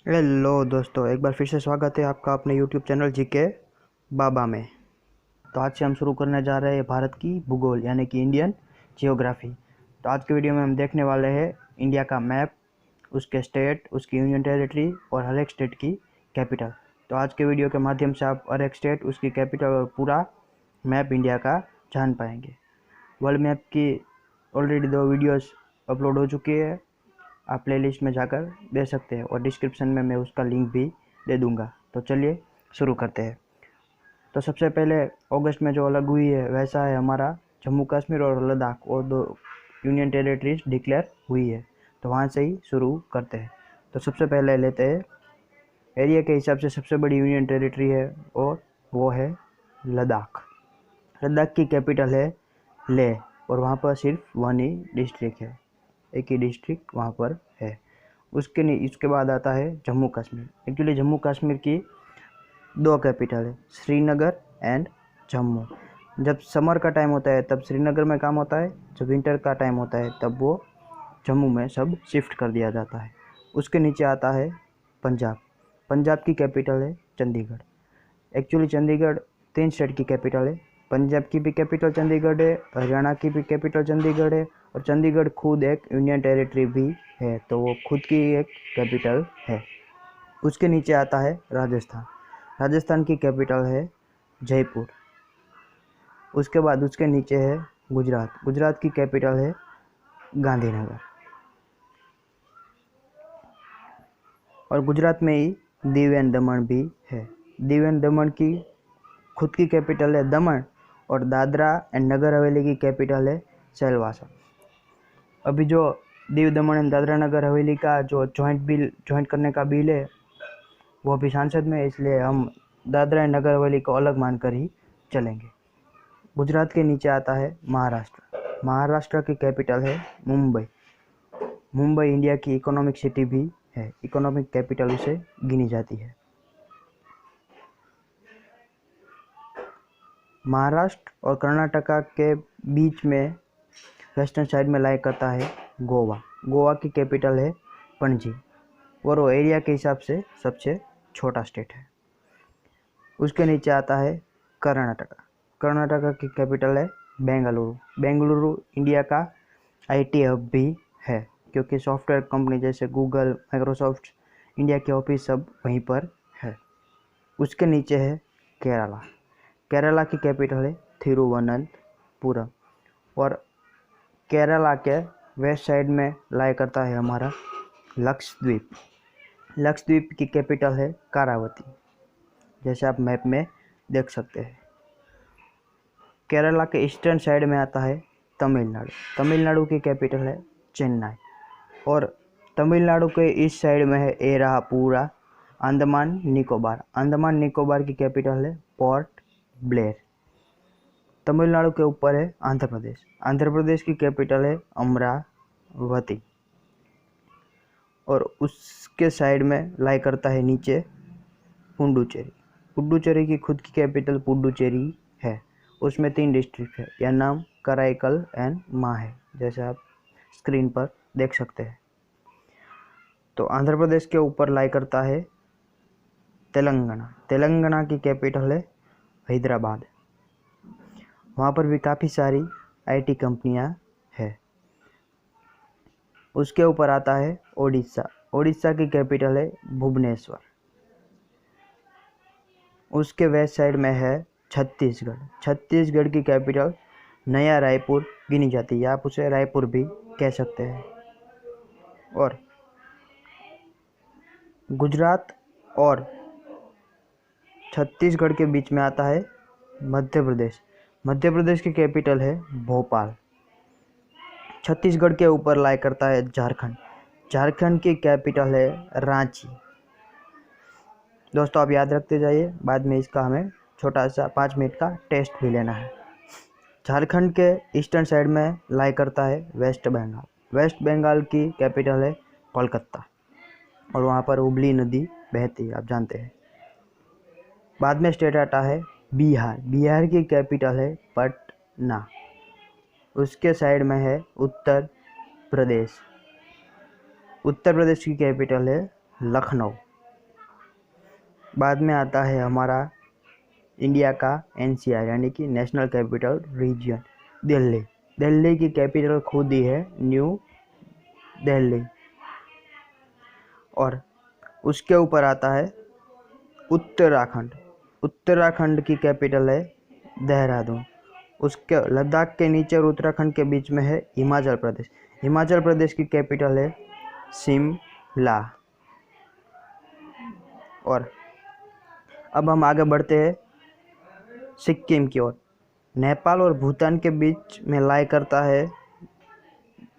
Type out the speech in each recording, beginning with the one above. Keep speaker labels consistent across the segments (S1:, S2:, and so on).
S1: Hello दोस्तों, एक बार फिर से स्वागत है आपका अपने यूट्यूब चैनल जीके बाबा में। तो आज से हम शुरू करने जा रहे हैं भारत की भूगोल यानी कि इंडियन जियोग्राफी। तो आज के वीडियो में हम देखने वाले हैं इंडिया का मैप, उसके स्टेट, उसकी यूनियन टेरिटरी और हर एक स्टेट की कैपिटल। तो आज के वीडियो के माध्यम से आप हर एक स्टेट, उसकी कैपिटल और पूरा मैप इंडिया का जान पाएंगे। वर्ल्ड मैप की ऑलरेडी 2 वीडियोस अपलोड हो चुकी है, आप प्लेलिस्ट में जाकर दे सकते हैं और डिस्क्रिप्शन में मैं उसका लिंक भी दे दूंगा। तो चलिए शुरू करते हैं। तो सबसे पहले अगस्त में जो अलग हुई है वैसा है हमारा जम्मू कश्मीर और लद्दाख, और 2 यूनियन टेरिटरीज डिक्लेयर हुई है। तो वहाँ से ही शुरू करते हैं। तो सबसे पहले लेते हैं एरिया के हिसाब से सबसे बड़ी यूनियन टेरिटरी है और वो है लद्दाख। लद्दाख की कैपिटल है लेह और वहाँ पर सिर्फ 1 ही डिस्ट्रिक्ट है, एक ही डिस्ट्रिक्ट वहाँ पर है। इसके बाद आता है जम्मू कश्मीर। एक्चुअली जम्मू कश्मीर की 2 कैपिटल है, श्रीनगर एंड जम्मू। जब समर का टाइम होता है तब श्रीनगर में काम होता है, जब विंटर का टाइम होता है तब वो जम्मू में सब शिफ्ट कर दिया जाता है। उसके नीचे आता है पंजाब। पंजाब की कैपिटल है चंडीगढ़। एक्चुअली चंडीगढ़ 3 स्टेट की कैपिटल है। पंजाब की भी कैपिटल चंडीगढ़ है, हरियाणा की भी कैपिटल चंडीगढ़ है और चंडीगढ़ खुद एक यूनियन टेरिटरी भी है, तो वो खुद की एक कैपिटल है। उसके नीचे आता है राजस्थान। राजस्थान की कैपिटल है जयपुर। उसके बाद उसके नीचे है गुजरात। गुजरात की कैपिटल है गांधीनगर। और गुजरात में ही दीव एंड दमन भी है। दीव एंड दमन की खुद की कैपिटल है दमन और दादरा एंड नगर हवेली की कैपिटल है सिलवासा। अभी जो दीव दमन एंड दादरा नगर हवेली का जो ज्वाइंट करने का बिल है वो अभी सांसद में है, इसलिए हम दादरा एंड नगर हवेली को अलग मानकर ही चलेंगे। गुजरात के नीचे आता है महाराष्ट्र। महाराष्ट्र की कैपिटल है मुंबई। मुंबई इंडिया की इकोनॉमिक सिटी भी है, इकोनॉमिक कैपिटल उसे गिनी जाती है। महाराष्ट्र और कर्नाटका के बीच में वेस्टर्न साइड में लाई करता है गोवा। गोवा की कैपिटल है पणजी और वो एरिया के हिसाब से सबसे छोटा स्टेट है। उसके नीचे आता है कर्नाटका। कर्नाटका की कैपिटल है बेंगलुरु। बेंगलुरु इंडिया का आईटी हब भी है, क्योंकि सॉफ्टवेयर कंपनी जैसे गूगल, माइक्रोसॉफ्ट, इंडिया के ऑफिस सब वहीं पर है। उसके नीचे है केरला। केरला की कैपिटल है थिरुवनंतपुरम और केरला के वेस्ट साइड में लाई करता है हमारा लक्षद्वीप। लक्षद्वीप की कैपिटल है कारावती, जैसे आप मैप में देख सकते हैं। केरला के ईस्टर्न साइड में आता है तमिलनाडु। तमिलनाडु की कैपिटल है चेन्नई और तमिलनाडु के ईस्ट साइड में है ये रहा पूरा अंडमान निकोबार। अंडमान निकोबार की कैपिटल है पोर्ट ब्लेयर। तमिलनाडु के ऊपर है आंध्र प्रदेश। आंध्र प्रदेश की कैपिटल है अमरावती और उसके साइड में लाई करता है नीचे पुडुचेरी। पुडुचेरी की खुद की कैपिटल पुडुचेरी है। उसमें 3 डिस्ट्रिक्ट है, यह नाम कराईकल एंड माह है, जैसे आप स्क्रीन पर देख सकते हैं। तो आंध्र प्रदेश के ऊपर लाई करता है तेलंगाना। तेलंगाना की कैपिटल है हैदराबाद। वहाँ पर भी काफ़ी सारी आईटी कंपनियाँ हैं। उसके ऊपर आता है ओडिशा। ओडिशा की कैपिटल है भुवनेश्वर। उसके वेस्ट साइड में है छत्तीसगढ़। छत्तीसगढ़ की कैपिटल नया रायपुर गिनी जाती है, आप उसे रायपुर भी कह सकते हैं। और गुजरात और छत्तीसगढ़ के बीच में आता है मध्य प्रदेश। मध्य प्रदेश की कैपिटल है भोपाल। छत्तीसगढ़ के ऊपर लाई करता है झारखंड। झारखंड की कैपिटल है रांची। दोस्तों आप याद रखते जाइए, बाद में इसका हमें छोटा सा 5 मिनट का टेस्ट भी लेना है। झारखंड के ईस्टर्न साइड में लाई करता है वेस्ट बंगाल। वेस्ट बंगाल की कैपिटल है कोलकाता और वहाँ पर हुबली नदी बहती है, आप जानते हैं। बाद में स्टेट आता है बिहार। बिहार की कैपिटल है पटना। उसके साइड में है उत्तर प्रदेश। उत्तर प्रदेश की कैपिटल है लखनऊ। बाद में आता है हमारा इंडिया का एनसीआर यानी कि national capital region, Delhi. Delhi की कैपिटल खुद ही है न्यू दिल्ली। और उसके ऊपर आता है उत्तराखंड। उत्तराखंड की कैपिटल है देहरादून। उसके लद्दाख के नीचे और उत्तराखंड के बीच में है हिमाचल प्रदेश। हिमाचल प्रदेश की कैपिटल है शिमला। और अब हम आगे बढ़ते हैं सिक्किम की ओर। नेपाल और भूटान के बीच में लाई करता है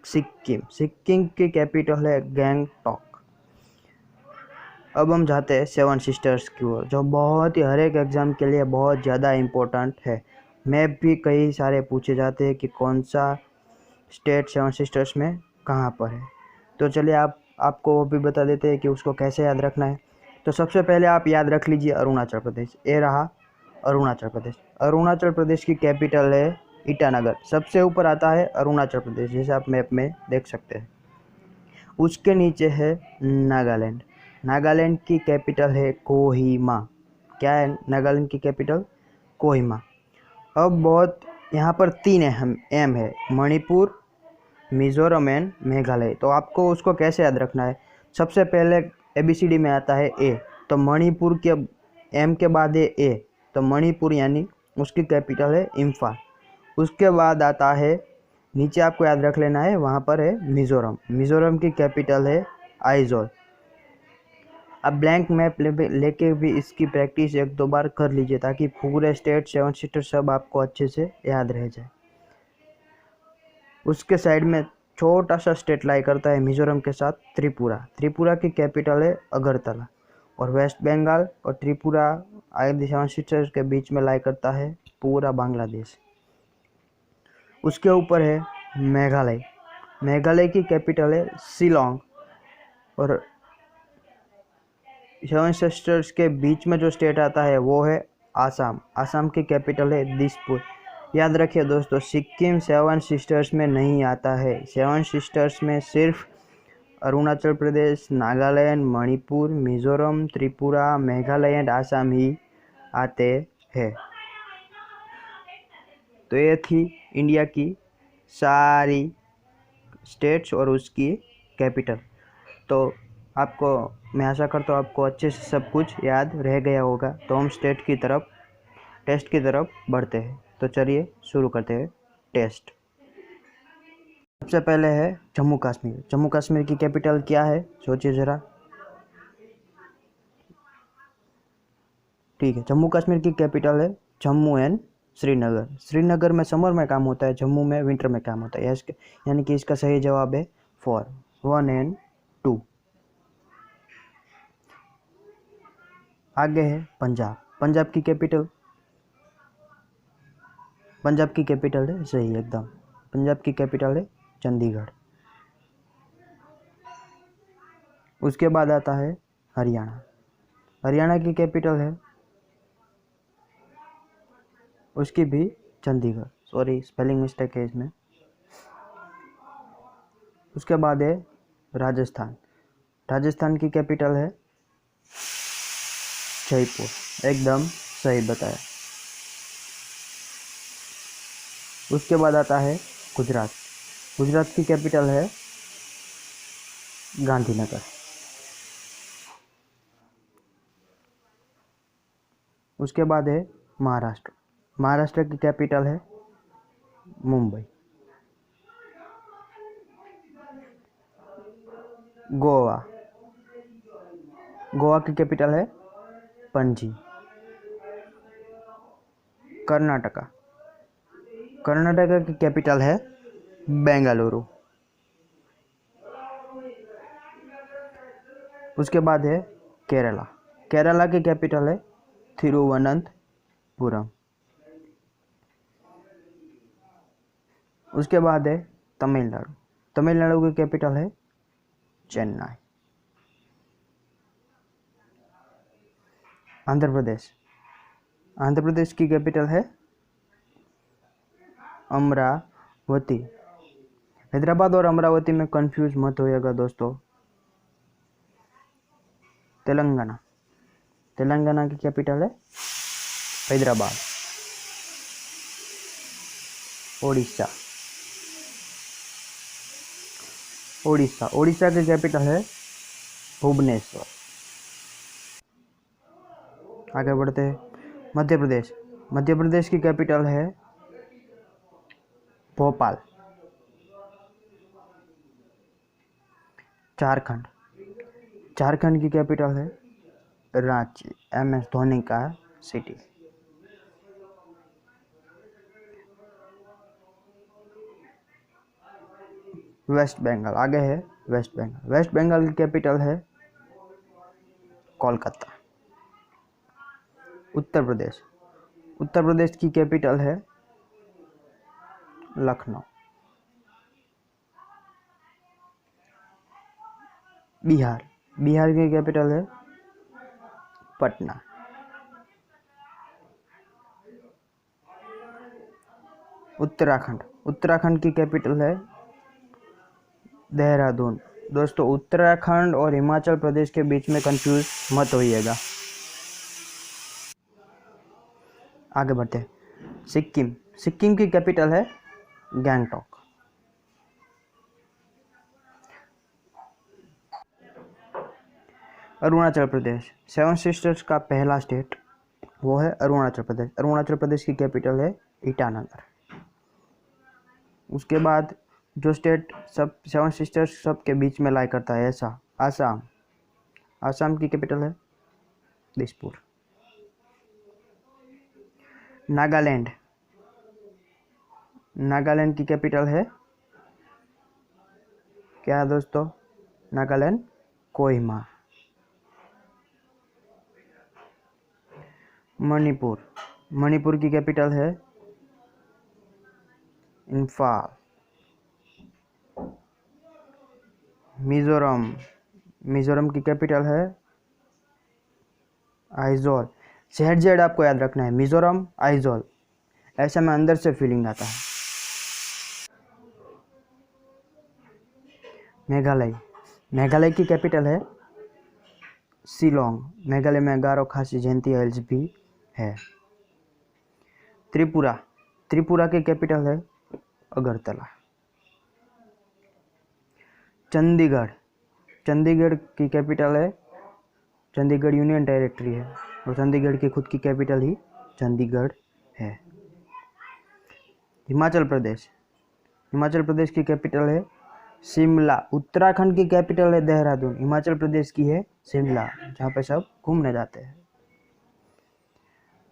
S1: सिक्किम। सिक्किम की कैपिटल है गैंगटॉक। अब हम जाते हैं सेवन सिस्टर्स की ओर, जो बहुत ही हर एक एग्ज़ाम के लिए बहुत ज़्यादा इम्पोर्टेंट है। मैप भी कई सारे पूछे जाते हैं कि कौन सा स्टेट सेवन सिस्टर्स में कहाँ पर है। तो चलिए आपको वो भी बता देते हैं कि उसको कैसे याद रखना है। तो सबसे पहले आप याद रख लीजिए अरुणाचल प्रदेश। ये रहा अरुणाचल प्रदेश। अरुणाचल प्रदेश की कैपिटल है ईटानगर। सबसे ऊपर आता है अरुणाचल प्रदेश, जैसे आप मैप में देख सकते हैं। उसके नीचे है नागालैंड। नागालैंड की कैपिटल है कोहिमा। क्या है नागालैंड की कैपिटल? कोहिमा। अब बहुत यहाँ पर 3 एम है, मणिपुर, मिजोरम एंड मेघालय। तो आपको उसको कैसे याद रखना है? सबसे पहले ABCD में आता है ए, तो मणिपुर के एम के बाद है ए, तो मणिपुर यानी उसकी कैपिटल है इम्फाल। उसके बाद आता है, नीचे आपको याद रख लेना है, वहाँ पर है मिजोरम। मिजोरम की कैपिटल है आइजोल। अब ब्लैंक मैप लेके भी इसकी प्रैक्टिस 1-2 बार कर लीजिए, ताकि पूरे स्टेट सेवन सिस्टर सब आपको अच्छे से याद रह जाए। उसके साइड में छोटा सा स्टेट लाई करता है मिजोरम के साथ त्रिपुरा। त्रिपुरा की कैपिटल है अगरतला। और वेस्ट बंगाल और त्रिपुरा आदि सेवन सिस्टर्स के बीच में लाई करता है पूरा बांग्लादेश। उसके ऊपर है मेघालय। मेघालय की कैपिटल है शिलोंग। और सेवन सिस्टर्स के बीच में जो स्टेट आता है वो है आसाम। आसाम की कैपिटल है दिसपुर। याद रखिए दोस्तों, सिक्किम सेवन सिस्टर्स में नहीं आता है। सेवन सिस्टर्स में सिर्फ अरुणाचल प्रदेश, नागालैंड, मणिपुर, मिजोरम, त्रिपुरा, मेघालय एंड आसाम ही आते हैं। तो ये थी इंडिया की सारी स्टेट्स और उसकी कैपिटल। तो आपको, मैं आशा करता हूँ आपको अच्छे से सब कुछ याद रह गया होगा। तो हम टेस्ट की तरफ बढ़ते हैं। तो चलिए शुरू करते हैं टेस्ट। सबसे पहले है जम्मू कश्मीर। जम्मू कश्मीर की कैपिटल क्या है? सोचिए ज़रा। ठीक है, जम्मू कश्मीर की कैपिटल है जम्मू एंड श्रीनगर। श्रीनगर में समर में काम होता है, जम्मू में विंटर में काम होता है। यानी कि इसका सही जवाब है 4, 1 एंड 2। आगे है पंजाब। पंजाब की कैपिटल है, सही एकदम। पंजाब की कैपिटल है चंडीगढ़। उसके बाद आता है हरियाणा। हरियाणा की कैपिटल है, उसकी भी चंडीगढ़। सॉरी, स्पेलिंग मिस्टेक है इसमें। उसके बाद है राजस्थान। राजस्थान की कैपिटल है जयपुर। एकदम सही बताया। उसके बाद आता है गुजरात। गुजरात की कैपिटल है गांधीनगर। उसके बाद है महाराष्ट्र। महाराष्ट्र की कैपिटल है मुंबई। गोवा। गोवा की कैपिटल है पणजी। कर्नाटका। कर्नाटका की कैपिटल है बेंगलुरु। उसके बाद है केरला। केरला की कैपिटल है थिरुवनंतपुरम। उसके बाद है तमिलनाडु। तमिलनाडु की कैपिटल है चेन्नई। आंध्र प्रदेश। आंध्र प्रदेश की कैपिटल है अमरावती। हैदराबाद और अमरावती में कंफ्यूज मत होइएगा दोस्तों। तेलंगाना। तेलंगाना की कैपिटल है हैदराबाद। ओडिशा, ओडिशा, ओडिशा की कैपिटल है भुवनेश्वर। आगे बढ़ते हैं, मध्य प्रदेश, मध्य प्रदेश की कैपिटल है भोपाल। झारखंड, झारखंड की कैपिटल है रांची, MS धोनी का सिटी। वेस्ट बंगाल, आगे है वेस्ट बंगाल, वेस्ट बंगाल की कैपिटल है कोलकाता। उत्तर प्रदेश, उत्तर प्रदेश की कैपिटल है लखनऊ। बिहार, बिहार की कैपिटल है पटना। उत्तराखंड, उत्तराखंड की कैपिटल है देहरादून। दोस्तों, उत्तराखंड और हिमाचल प्रदेश के बीच में कंफ्यूज मत होइएगा। आगे बढ़ते हैं, सिक्किम, सिक्किम की कैपिटल है गैंगटॉक। अरुणाचल प्रदेश, सेवन सिस्टर्स का पहला स्टेट वो है अरुणाचल प्रदेश। अरुणाचल प्रदेश की कैपिटल है ईटानगर। उसके बाद जो स्टेट सब सेवन सिस्टर्स सब के बीच में लाई करता है ऐसा आसाम, आसाम की कैपिटल है दिसपुर। नागालैंड, नागालैंड की कैपिटल है क्या दोस्तों? नागालैंड कोहिमा। मणिपुर, मणिपुर की कैपिटल है इम्फाल। मिजोरम, मिजोरम की कैपिटल है आइजोल। ZZ आपको याद रखना है, मिजोरम आइजोल, ऐसा में अंदर से फीलिंग आता है। मेघालय, मेघालय की कैपिटल है शिलोंग। मेघालय में गारो खासी जयंती हिल्स भी है। त्रिपुरा, त्रिपुरा की कैपिटल है अगरतला। चंडीगढ़, चंडीगढ़ की कैपिटल है, चंडीगढ़ यूनियन टेरिटरी है और चंडीगढ़ की खुद की कैपिटल ही चंडीगढ़ है। हिमाचल प्रदेश, हिमाचल प्रदेश की कैपिटल है शिमला। उत्तराखंड की कैपिटल है देहरादून, हिमाचल प्रदेश की है शिमला, जहाँ पे सब घूमने जाते हैं।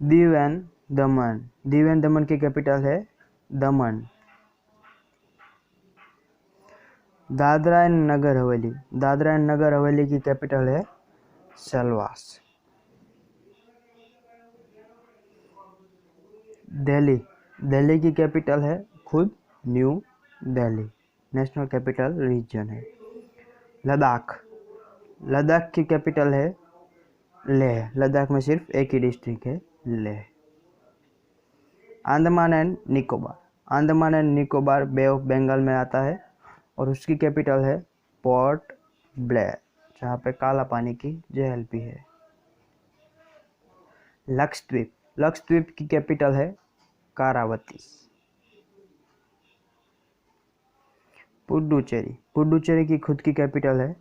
S1: Diu and Daman, Diu and दमन की कैपिटल है दमन। दादरा एंड नगर हवेली, दादरा एंड नगर हवेली की कैपिटल है सेल्वास। दिल्ली, दिल्ली की कैपिटल है खुद new Delhi, national capital region है। लद्दाख, लद्दाख की कैपिटल है लेह, लद्दाख में सिर्फ एक ही डिस्ट्रिक्ट है Leh. Andaman and Nicobar, Andaman and Nicobar bay of Bengal में आता है और उसकी कैपिटल है पोर्ट ब्लेयर, जहाँ पे काला पानी की जेल भी है। लक्षद्वीप, लक्षद्वीप की कैपिटल है कारावती। पुडुचेरी, पुडुचेरी की खुद की कैपिटल है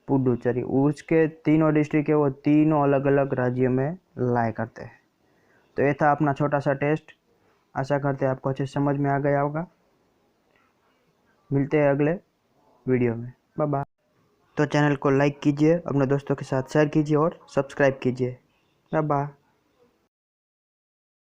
S1: पुडुचेरी। उसके तीनों डिस्ट्रिक्ट है वो तीनों अलग अलग राज्यों में लाई करते हैं। तो ये था अपना छोटा सा टेस्ट, आशा करते हैं आपको अच्छे समझ में आ गया होगा। मिलते हैं अगले वीडियो में, बाय बाय। तो चैनल को लाइक कीजिए, अपने दोस्तों के साथ शेयर कीजिए और सब्सक्राइब कीजिए। Bye bye.